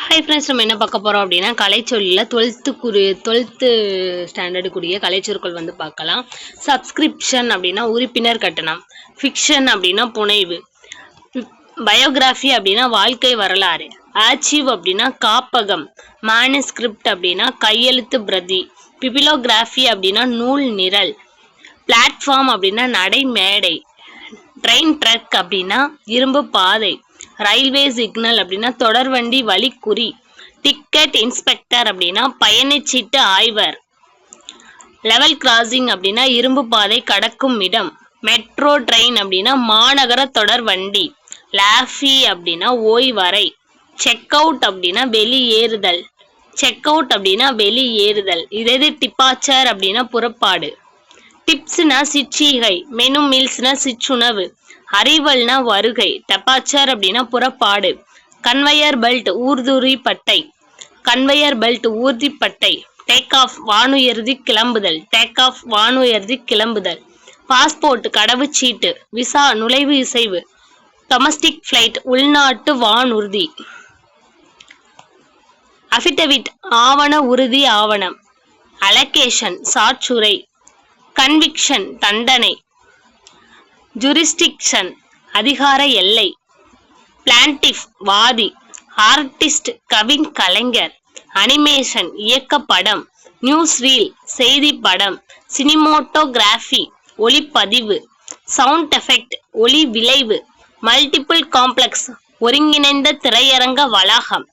Hi friends, நம்ம என்ன பார்க்க போகிறோம் அப்படின்னா கலைச்சொல்லில் 12th ஸ்டாண்டர்டுக்குரிய கலைச்சொற்கள் வந்து பார்க்கலாம். சப்ஸ்கிரிப்ஷன் அப்படின்னா உறுப்பினர் கட்டணம், ஃபிக்ஷன் அப்படின்னா புனைவு, பயோகிராஃபி அப்படின்னா வாழ்க்கை வரலாறு, ஆர்ச்சிவ் அப்படின்னா காப்பகம், மேனுஸ்கிரிப்ட் அப்படின்னா கையெழுத்து பிரதி, பிபிலோகிராஃபி அப்படின்னா நூல் நிரல், பிளாட்ஃபார்ம் அப்படின்னா நடை மேடை, ட்ரெயின் ட்ரக் அப்படின்னா இரும்பு பாதை, ரயில்வே சிக்னல் அப்படின்னா தொடர்வண்டி வழிக்குறி, டிக்கெட் இன்ஸ்பெக்டர் அப்படின்னா பயணச்சீட்டு ஆய்வர், லெவல் கிராசிங் அப்படின்னா இரும்பு பாதை கடக்கும் இடம், மெட்ரோ ட்ரெயின் அப்படின்னா மாநகர தொடர் வண்டி, லாஃபி அப்படின்னா ஓய்வறை, செக் அவுட் அப்படின்னா வெளியேறுதல், செக் அவுட் அப்படின்னா வெளியேறுதல். இதே டிபார்ச்சர் அப்படின்னா புறப்பாடு, டிப்ஸ்னா சிற்றீகை, மெனு மீல்ஸ்னா சிற்றுணவு, அறிவல்னா வருகை, டெபார்ச்சர் அப்படின்னா புறப்பாடு, கன்வயர் பெல்ட் ஊர்துரி பட்டை, கன்வயர் பெல்ட் ஊர்தி பட்டை, டேக் ஆஃப் வானுயர்தி கிளம்புதல், டேக் ஆஃப் வானுயர்தி கிளம்புதல், பாஸ்போர்ட் கடவுச்சீட்டு, விசா நுழைவு இசைவு, டொமஸ்டிக் ஃபிளைட் உள்நாட்டு வானூர்தி, அஃபிடவிட் ஆவண உறுதி ஆவணம், அலகேஷன் சாற்றுரை, கன்விக்ஷன் தண்டனை, ஜூரிஸ்டிக்ஷன் அதிகார எல்லை, பிளான்டிஃப் வாதி, ஆர்டிஸ்ட் கவின் கலைஞர், அனிமேஷன் இயக்கப்படம், நியூஸ் ரீல் செய்தி படம், சினிமோட்டோகிராஃபி ஒளிப்பதிவு, சவுண்ட் எஃபெக்ட் ஒளி விளைவு, மல்டிபிள் காம்ப்ளெக்ஸ் ஒருங்கிணைந்த திரையரங்க வளாகம்,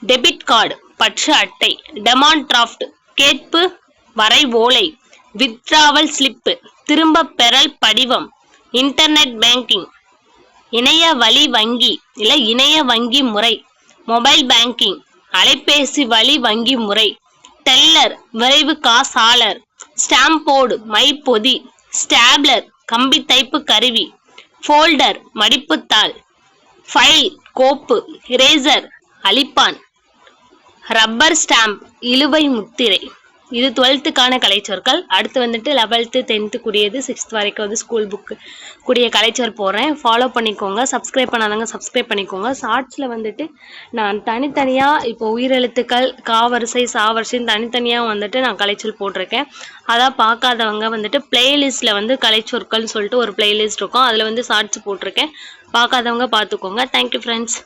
டெபிட் கார்டு பற்று அட்டை, டெமாண்ட் டிராஃப்ட் கேட்பு வரைவோலை, வித்ராவல் ஸ்லிப்பு திரும்ப பெறல் படிவம், இன்டர்நெட் பேங்கிங் இணைய வழி வங்கி இல்ல இணைய வங்கி முறை, மொபைல் பேங்கிங் அலைபேசி வழி வங்கி முறை, டெல்லர் விரைவு காசாளர், ஸ்டாம்போர்டு மைப்பொதி, ஸ்டாப்லர் கம்பி தைப்பு கருவி, ஃபோல்டர் மடிப்புத்தாள், ஃபைல் கோப்பு, இரேசர் அழிப்பான், ரப்பர் ஸ்டாம்ப் இழுவை முத்திரை. இது 12க்கான கலைச்சொற்கள். அடுத்து வந்துட்டு 11th 10th கூடியது 6th வரைக்கும் வந்து ஸ்கூல் புக்கு கூடிய கலைச்சொல் போடுறேன், ஃபாலோ பண்ணிக்கோங்க. சப்ஸ்கிரைப் பண்ணாதவங்க சப்ஸ்கிரைப் பண்ணிக்கோங்க. ஷார்ட்ஸில் வந்துட்டு நான் தனித்தனியாக இப்போ உயிரெழுத்துக்கள் காவரிசை சாவரிசைன்னு தனித்தனியாக வந்துட்டு நான் கலைச்சொல் போட்டிருக்கேன். அதான் பார்க்காதவங்க வந்துட்டு பிளேலிஸ்ட்டில் வந்து கலைச்சொற்கள்னு சொல்லிட்டு ஒரு பிளேலிஸ்ட் இருக்கும், அதில் வந்து ஷார்ட்ஸ் போட்டிருக்கேன். பார்க்காதவங்க பார்த்துக்கோங்க. Thank you friends.